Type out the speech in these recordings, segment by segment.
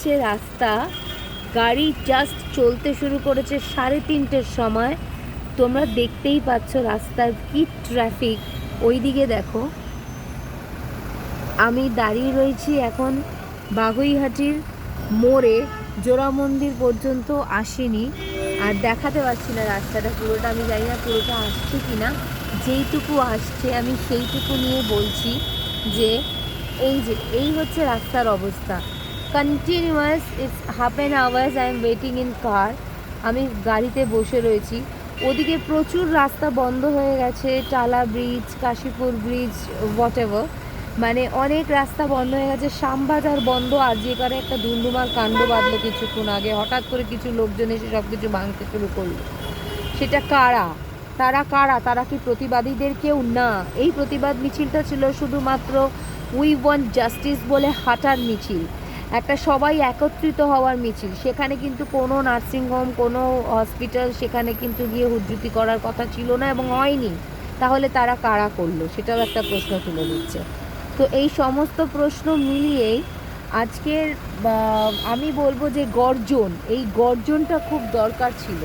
হচ্ছে রাস্তা, গাড়ি জাস্ট চলতে শুরু করেছে 3:30-টের সময়। তোমরা দেখতেই পাচ্ছ রাস্তার কি ট্রাফিক। ওইদিকে দেখো, আমি দাঁড়িয়ে রয়েছি এখন বাগুইহাটির মোড়ে, জোড়া মন্দির পর্যন্ত আসেনি, আর দেখাতে পারছি না রাস্তাটা পুরোটা। আমি জানি না পুরোটা আসছে কি না, যেইটুকু আসছে আমি সেইটুকু নিয়ে বলছি যে এই হচ্ছে রাস্তার অবস্থা। Continuous it's half an hours I am waiting in car. আমি গাড়িতে বসে রয়েছি। ওদিকে প্রচুর রাস্তা বন্ধ হয়ে গেছে, Tala bridge, Kashipur bridge, what ever অনেক রাস্তা বন্ধ হয়ে গেছে। শ্যামবাজার বন্ধ, আর যে কারে একটা ধুন্ধুমার কাণ্ড বাঁধলো কিছুক্ষণ আগে। হঠাৎ করে কিছু লোকজন এসে সব কিছু ভাঙতে শুরু করলো। সেটা কারা? তারা কি প্রতিবাদীদের কেউ না? এই প্রতিবাদ মিছিলটা ছিল শুধুমাত্র উই ওয়ান্ট জাস্টিস বলে হাঁটার মিছিল, একটা সবাই একত্রিত হওয়ার মিছিল। সেখানে কিন্তু কোনো নার্সিংহোম, কোনো হসপিটাল সেখানে কিন্তু গিয়ে হুজ্জুতি করার কথা ছিল না এবং হয়নি। তাহলে তারা কারা করলো, সেটাও একটা প্রশ্ন তুলে দিচ্ছে। তো এই সমস্ত প্রশ্ন মিলিয়েই আজকের আমি বলবো যে এই গর্জনটা খুব দরকার ছিল।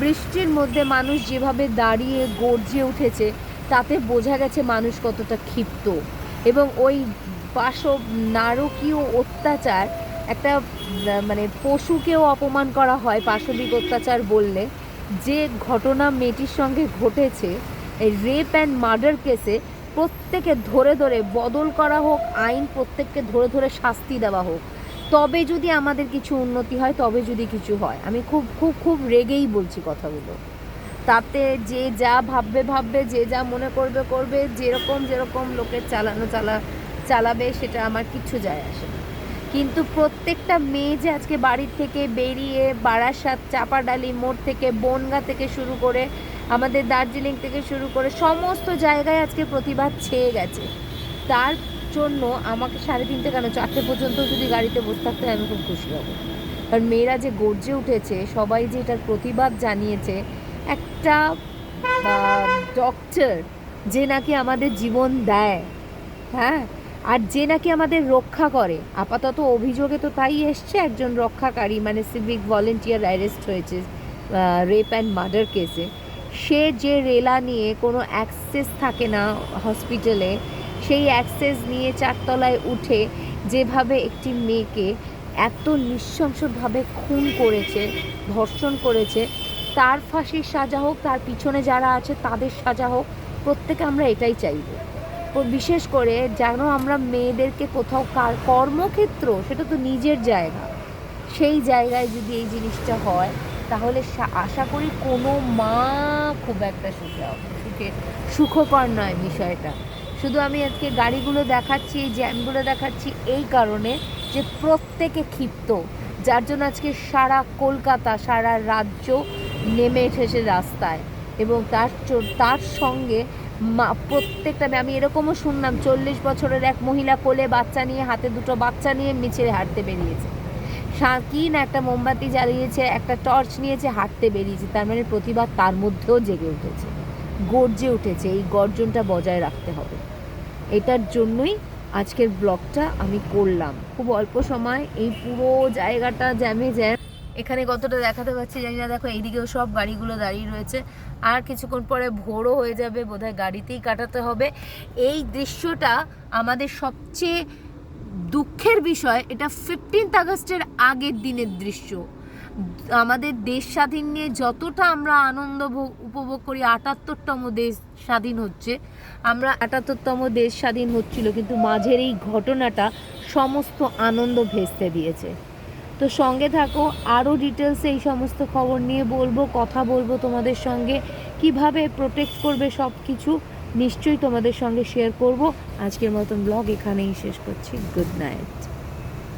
বৃষ্টির মধ্যে মানুষ যেভাবে দাঁড়িয়ে গর্জে উঠেছে, তাতে বোঝা গেছে মানুষ কতটা ক্ষিপ্ত। এবং ওই নারকীয় অত্যাচার, একটা মানে পশুকেও অপমান করা হয় পাশবিক অত্যাচার বললে, যে ঘটনা মেয়েটির সঙ্গে ঘটেছে, এই রেপ অ্যান্ড মার্ডার কেসে প্রত্যেকে ধরে ধরে বদল করা হোক আইন, প্রত্যেককে ধরে ধরে শাস্তি দেওয়া হোক, তবে যদি আমাদের কিছু উন্নতি হয়, তবে যদি কিছু হয়। আমি খুব খুব খুব রেগেই বলছি কথাগুলো। তাতে যে যা ভাববে, যে যা মনে করবে, যেরকম লোকের চালাবে, সেটা আমার কিচ্ছু যায় আসে না। কিন্তু প্রত্যেকটা মেয়ে যে আজকে বাড়ির থেকে বেরিয়ে বারাসাত, চাপাডালি মোড় থেকে, বনগাঁ থেকে শুরু করে, আমাদের দার্জিলিং থেকে শুরু করে সমস্ত জায়গায় আজকে প্রতিবাদ ছেয়ে গেছে, তার জন্য আমাকে 3:30 কেন 4টে পর্যন্ত যদি গাড়িতে বসে থাকতে হয়, আমি খুব খুশি হব। কারণ মেয়েরা যে গর্জে উঠেছে, সবাই যে এটার প্রতিবাদ জানিয়েছে, একটা ডক্টর যে নাকি আমাদের জীবন দেয়, হ্যাঁ, আর যে নাকি আমাদের রক্ষা করে, আপাতত অভিযোগে তো তাই এসছে, একজন রক্ষাকারী মানে সিভিক ভলেন্টিয়ার অ্যারেস্ট হয়েছে রেপ অ্যান্ড মার্ডার কেসে। সে যে রেলা নিয়ে কোনো অ্যাক্সেস থাকে না হসপিটালে, সেই অ্যাক্সেস নিয়ে 4তলায় উঠে যেভাবে একটি মেয়েকে এত নৃশংসভাবে খুন করেছে, ধর্ষণ করেছে, তার ফাঁসির সাজা হোক, তার পিছনে যারা আছে তাদের সাজা হোক, প্রত্যেকে আমরা এটাই চাইব। বিশেষ করে যেন আমরা মেয়েদেরকে কোথাও কর্মক্ষেত্র, সেটা তো নিজের জায়গা, সেই জায়গায় যদি এই জিনিসটা হয়, তাহলে আশা করি কোনো মা খুব একটা সুখকর নয় বিষয়টা। শুধু আমি আজকে গাড়িগুলো দেখাচ্ছি, এই জ্যামগুলো দেখাচ্ছি এই কারণে যে প্রত্যেকে ক্ষিপ্ত, যার জন্য আজকে সারা কলকাতা, সারা রাজ্য নেমে এসেছে রাস্তায়। এবং তার সঙ্গে প্রত্যেকটা, আমি এরকমও শুনলাম 40 বছরের এক মহিলা কোলে বাচ্চা নিয়ে, হাতে 2টো বাচ্চা নিয়ে মিছিলে হাঁটতে বেরিয়েছে। কি না, একটা মোমবাতি জ্বালিয়েছে, একটা টর্চ নিয়েছে, হাঁটতে বেরিয়েছে। তার মানে প্রতিবাদ তার মধ্যেও জেগে উঠেছে, গর্জে উঠেছে। এই গর্জনটা বজায় রাখতে হবে। এটার জন্যই আজকের ব্লগটা আমি করলাম। খুব অল্প সময় এই পুরো জায়গাটা জ্যাম। এখানে কতটা দেখাতে পাচ্ছি জানি না, দেখো এইদিকেও সব গাড়িগুলো দাঁড়িয়ে রয়েছে। আর কিছুক্ষণ পরে ভোরও হয়ে যাবে, বোধহয় গাড়িতেই কাটাতে হবে। এই দৃশ্যটা আমাদের সবচেয়ে দুঃখের বিষয়, এটা 15 আগস্টের আগের দিনের দৃশ্য। আমাদের দেশ স্বাধীন নিয়ে যতটা আমরা আনন্দ উপভোগ করি, 78তম দেশ স্বাধীন হচ্ছে, আমরা 78তম দেশ স্বাধীন হচ্ছিল, কিন্তু মাঝের এই ঘটনাটা সমস্ত আনন্দ ভেস্তে দিয়েছে। তো সঙ্গে থাকো, আরও ডিটেলসে এই সমস্ত খবর নিয়ে কথা বলবো তোমাদের সঙ্গে। কিভাবে প্রোটেক্ট করবে সব কিছু নিশ্চয়ই তোমাদের সঙ্গে শেয়ার করব। আজকের মতন ব্লগ এখানেই শেষ করছি। Good night.